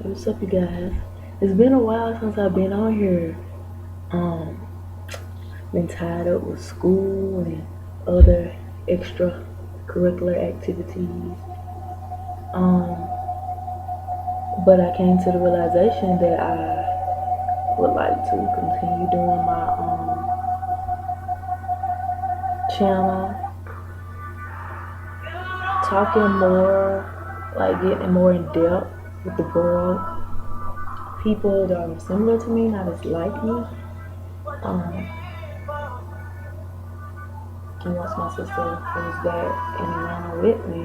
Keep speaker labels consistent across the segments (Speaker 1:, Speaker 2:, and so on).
Speaker 1: What's up, you guys? It's been a while since I've been on here. Um, been tied up with school and other extracurricular activities. Um, but I came to the realization that I would like to continue doing my channel, talking more, like getting more in depth with the world, people that are similar to me, not as like me. Um, and once my sister comes back in Atlanta with me,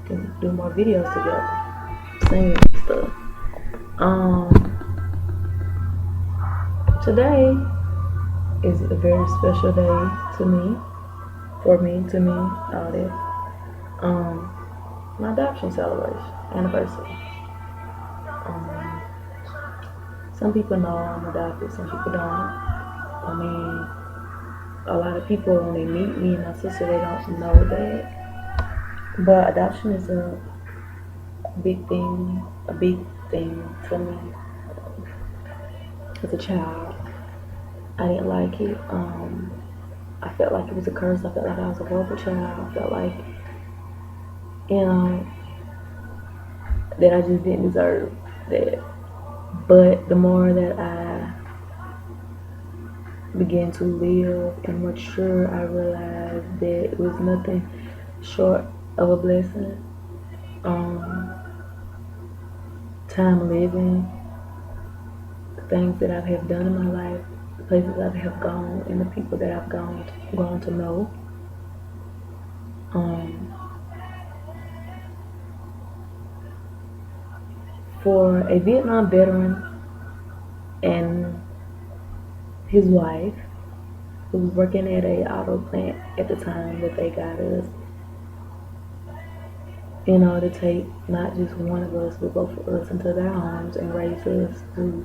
Speaker 1: can do more videos together, singing and stuff. Um, Today is a very special day to me, all that. My adoption celebration anniversary. Um, some people know I'm adopted, some people don't. I mean, a lot of people when they meet me and my sister, they don't know that. But adoption is a big thing for me as a child. I didn't like it. I felt like it was a curse. I felt like I was a horrible child. I felt like, you know, that I just didn't deserve that. But the more that I began to live and mature, I realized that it was nothing short of a blessing. Um, Time living, the things that I have done in my life, the places I have gone, and the people that I've gone to know. Um, for a Vietnam veteran and his wife, who was working at a auto plant at the time that they got us, to take not just one of us, but both of us into their homes and raise us to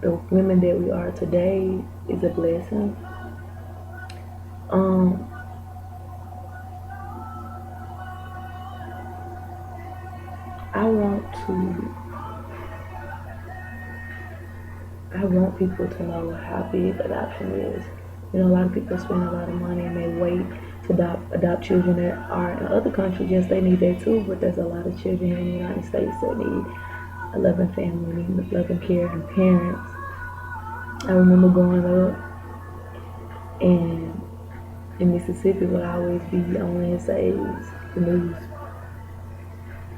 Speaker 1: the women that we are today is a blessing. Um, I want to, I want people to know how big adoption is. A lot of people spend a lot of money and they wait to adopt children that are in other countries. Yes, they need that too, but there's a lot of children here in the United States that need a loving family, need loving care and parents. I remember growing up and in Mississippi would always be on Wednesdays, the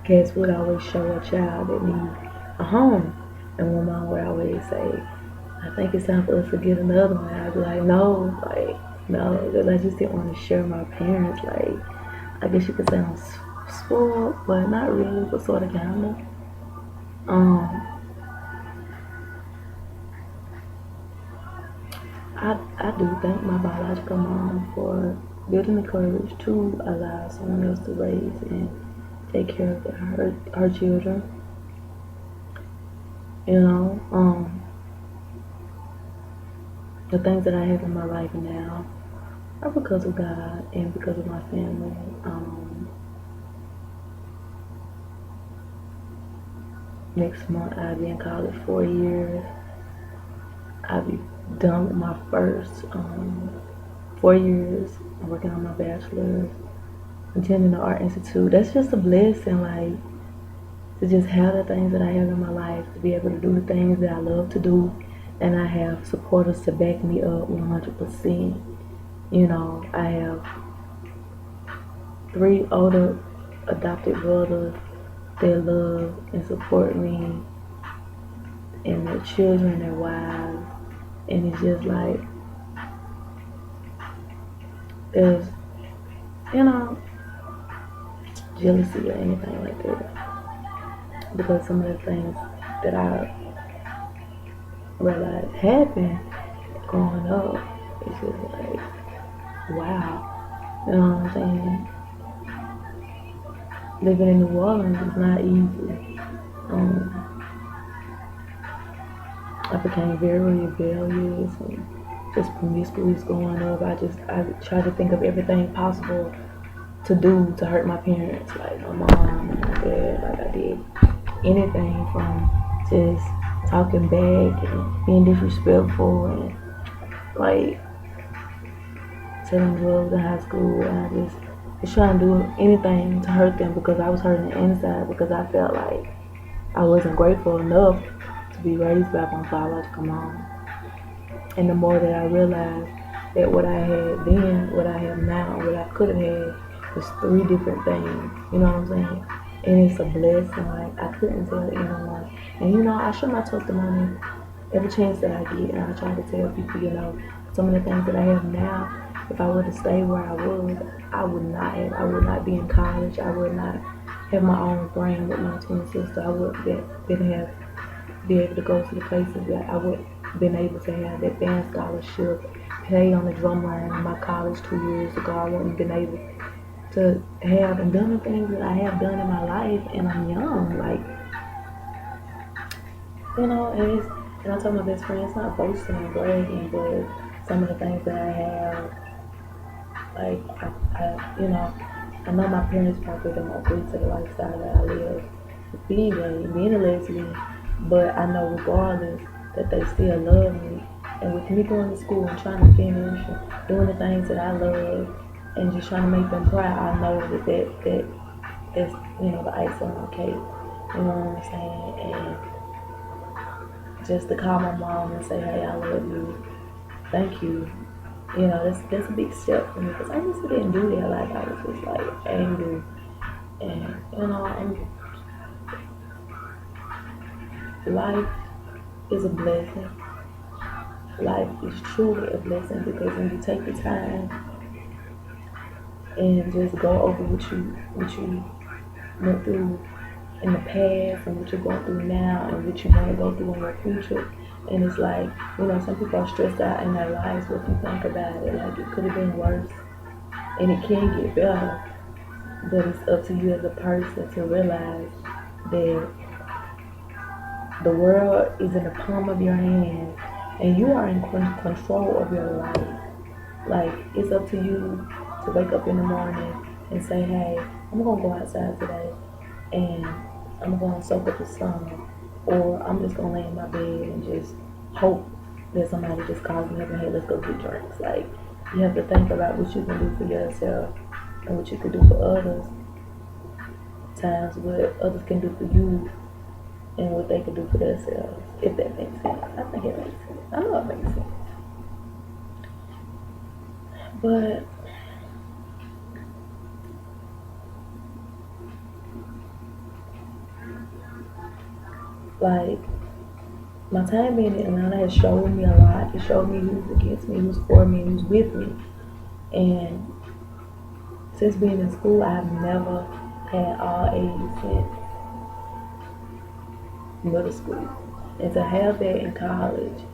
Speaker 1: newscast would always show a child that needs a home. And my mom would always say, I think it's time for us to get another one. I'd be like, no, no, because I just didn't want to share my parents. I guess you could say I'm spoiled, but not really, but sort of, kind of. Um, I do thank my biological mom for building the courage to allow someone else to raise and take care of her children. The things that I have in my life now are because of God and because of my family. Next month I'll be in college 4 years. I'll be done with my first 4 years. I'm working on my bachelor's, attending the Art Institute. That's just a blessing, to just have the things that I have in my life, to be able to do the things that I love to do, and I have supporters to back me up 100%. I have 3 older adopted brothers that love and support me, and their children, their wives, and it's just like there's jealousy or anything like that, because some of the things that I realized happened growing up, it's just like, wow, you know what I'm saying? Living in New Orleans is not easy. I became very rebellious and just promiscuous growing up. I tried to think of everything possible to do to hurt my parents, like my mom and my dad, like I did anything from just talking back and being disrespectful and like telling drugs in high school, and I just was trying to do anything to hurt them because I was hurting the inside because I felt like I wasn't grateful enough to be raised by my biological mom. And the more that I realized that what I had then, what I have now, what I could have had was three different things. You know what I'm saying? And it's a blessing. Like I couldn't tell anyone. And I share my testimony every chance that I get, and I try to tell people, some of the things that I have now. If I were to stay where I was, I would not have. I would not be in college. I would not have my own brain with my twin sister. I would been have be able to go to the places that I would been able to have that band scholarship, play on the drum line in my college 2 years ago. I wouldn't been able to have and done the things that I have done in my life, and I'm young, like and I told my best friend it's not boasting and bragging, but some of the things that I have, like I know my parents probably don't agree to the lifestyle that I live, with being gay, being a lesbian, but I know regardless that they still love me. And with me going to school and trying to finish and doing the things that I love and just trying to make them proud, I know that's the icing on the cake. You know what I'm saying? And just to call my mom and say, hey, I love you, thank you. That's a big step for me because I used to didn't do that. Like I was just like angry, and life is a blessing. Life is truly a blessing because when you take the time and just go over what you went through in the past and what you're going through now and what you want to go through in your future. And it's like, some people are stressed out in their lives, but if you think about it, like it could have been worse and it can get better. But it's up to you as a person to realize that the world is in the palm of your hand and you are in control of your life. Like it's up to you to wake up in the morning and say, hey, I'm gonna go outside today and I'm gonna soak up the sun, or I'm just gonna lay in my bed and just hope that somebody just calls me up and hey, let's go get drinks. Like you have to think about what you can do for yourself and what you can do for others. Times what others can do for you and what they can do for themselves. If that makes sense, I think it makes sense. I know it makes sense, but like my time being in Atlanta has showed me a lot. It showed me who's against me, who's for me, who's with me. And since being in school, I've never had all A's since middle school. And to have that in college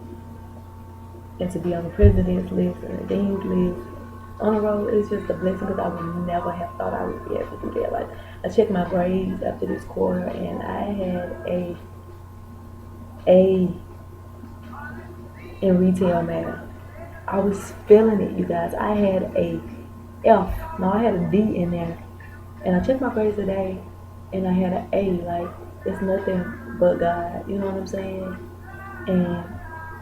Speaker 1: and to be on the president's list and the dean's list on the road, it's just a blessing because I would never have thought I would be able to do that. Like I checked my grades after this quarter and I had A in retail math. I was feeling it, you guys. I had a F. No, I had a D in there. And I checked my grades today and I had an A. Like, it's nothing but God. You know what I'm saying? And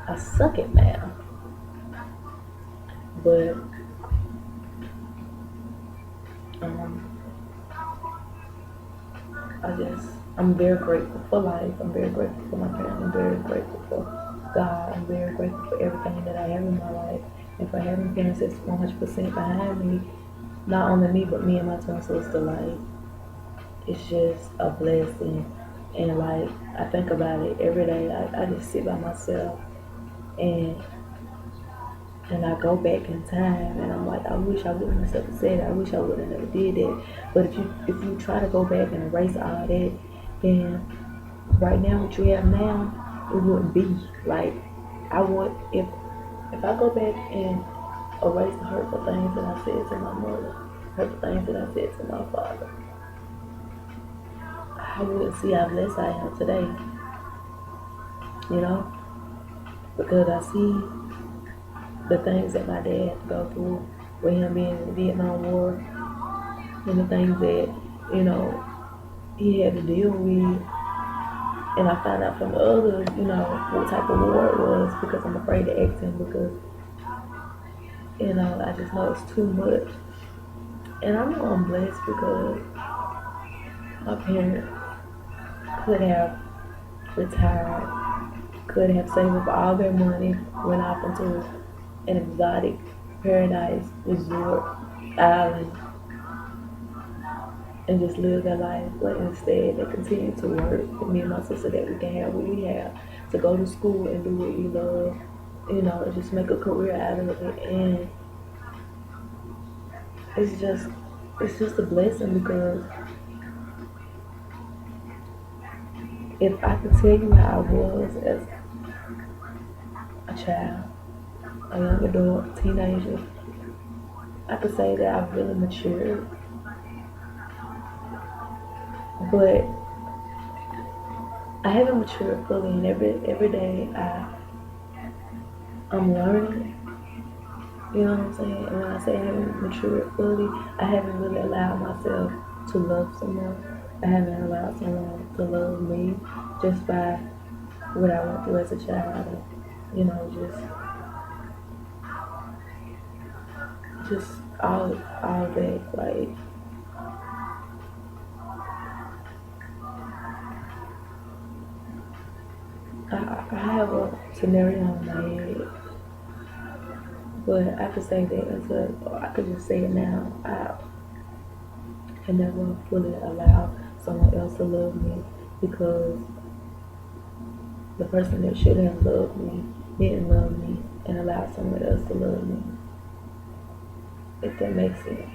Speaker 1: I suck at math. But, I'm very grateful for life. I'm very grateful for my family. I'm very grateful for God. I'm very grateful for everything that I have in my life. And for having parents that's 100% behind me. Not only me, but me and my twin sister. Like, it's just a blessing. And like, I think about it every day. I just sit by myself and I go back in time and I'm like, I wish I wouldn't have said it. I wish I wouldn't have never did that. But if you try to go back and erase all that, then right now what you have now, it wouldn't be. Like I would if I go back and erase the hurtful things that I said to my mother, hurtful things that I said to my father, I wouldn't see how blessed I am today. You know? Because I see the things that my dad had to go through with him being in the Vietnam War and the things that, he had to deal with And I found out from the others, what type of war it was because I'm afraid to ask him because, I just know it's too much. And I know I'm blessed because my parents could have retired, could have saved up all their money, went off into an exotic paradise resort island and just live their life. But instead, they continue to work for me and my sister that we can have what we have, to go to school and do what we love, and just make a career out of it. And it's just, it's just a blessing because if I could tell you how I was as a child, a young adult, teenager, I could say that I've really matured. But I haven't matured fully, and every day I'm learning. You know what I'm saying? And when I say I haven't matured fully, I haven't really allowed myself to love someone. I haven't allowed someone to love me just by what I went through as a child. And, just all that. Like I have a scenario in my head, but I could say that or I could just say it now. I can never fully allow someone else to love me because the person that should have loved me didn't love me and allowed someone else to love me. If that makes sense.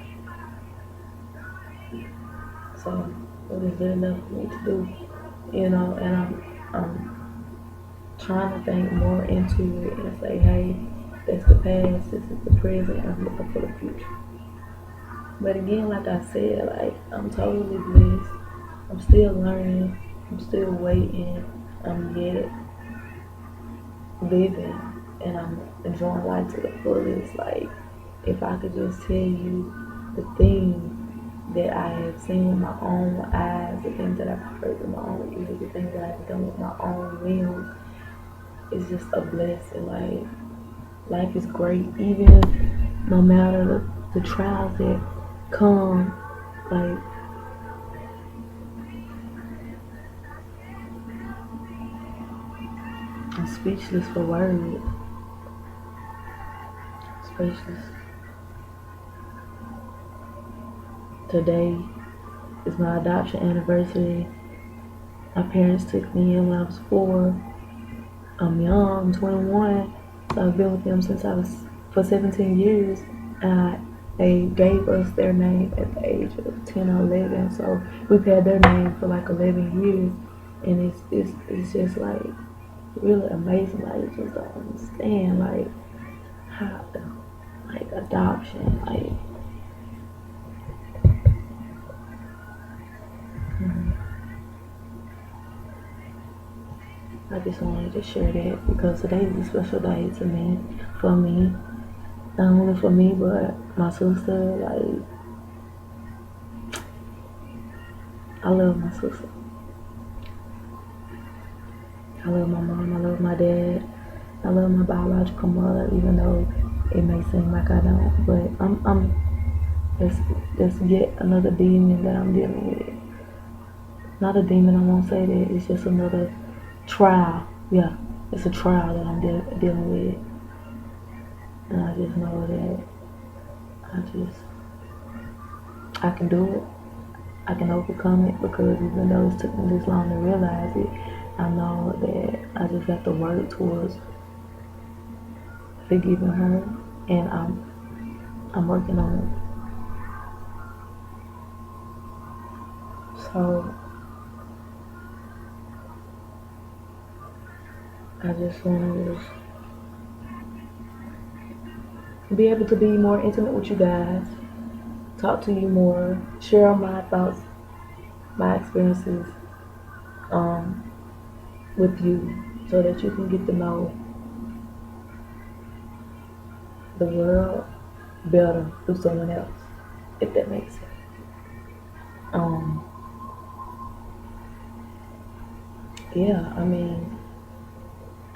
Speaker 1: So it was good enough for me to do, and I'm trying to think more into it and say, hey, that's the past, this is the present, I'm looking for the future. But again, like I said, like I'm totally blessed. I'm still learning. I'm still waiting. I'm yet living, and I'm enjoying life to the fullest. Like if I could just tell you the things that I have seen with my own eyes, the things that I've heard with my own ears, the things that I've done with my own limbs, it's just a blessing. Like life is great, even no matter the trials that come. Like I'm speechless for words. Speechless. Today is my adoption anniversary. My parents took me in when I was 4. I'm young, I'm 21, so I've been with them since I was for 17 years. They gave us their name at the age of 10 or 11, so we've had their name for like 11 years, and it's just like really amazing. Like you just don't understand like how like adoption like. I just wanted to share that because today is a special day to me, for me, not only for me but my sister. Like I love my sister. I love my mom. I love my dad. I love my biological mother, even though it may seem like I don't. But I'm. That's yet another demon that I'm dealing with. Not a demon. I won't say that. It's just another trial. Yeah, it's a trial that I'm dealing with, and I just know that I can do it. I can overcome it because even though it's took me this long to realize it, I know that I just have to work towards forgiving her, and I'm working on it. So I just want to be able to be more intimate with you guys, talk to you more, share my thoughts, my experiences um, with you, so that you can get to know the world better through someone else, if that makes sense. Um, yeah, I mean,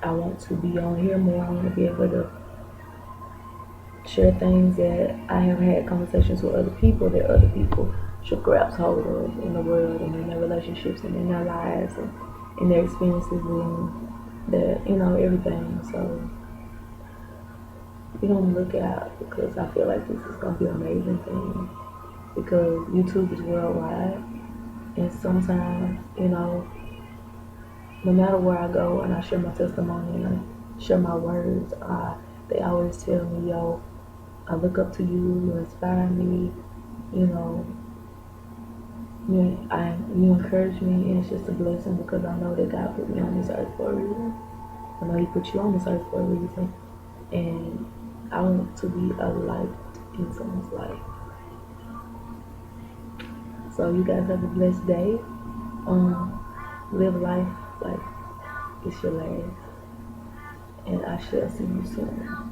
Speaker 1: I want to be on here more. I want to be able to share things that I have had conversations with other people that other people should grasp hold of in the world and in their relationships and in their lives and in their experiences and everything. So be on the lookout because I feel like this is gonna be an amazing thing because YouTube is worldwide and sometimes, no matter where I go and I share my testimony and I share my words, they always tell me, yo, I look up to you, you inspire me, you know, you encourage me, and it's just a blessing because I know that God put me on this earth for a reason. I know He put you on this earth for a reason, and I want to be a light in someone's life. So you guys have a blessed day. Live life like it's your last, and I shall see you soon.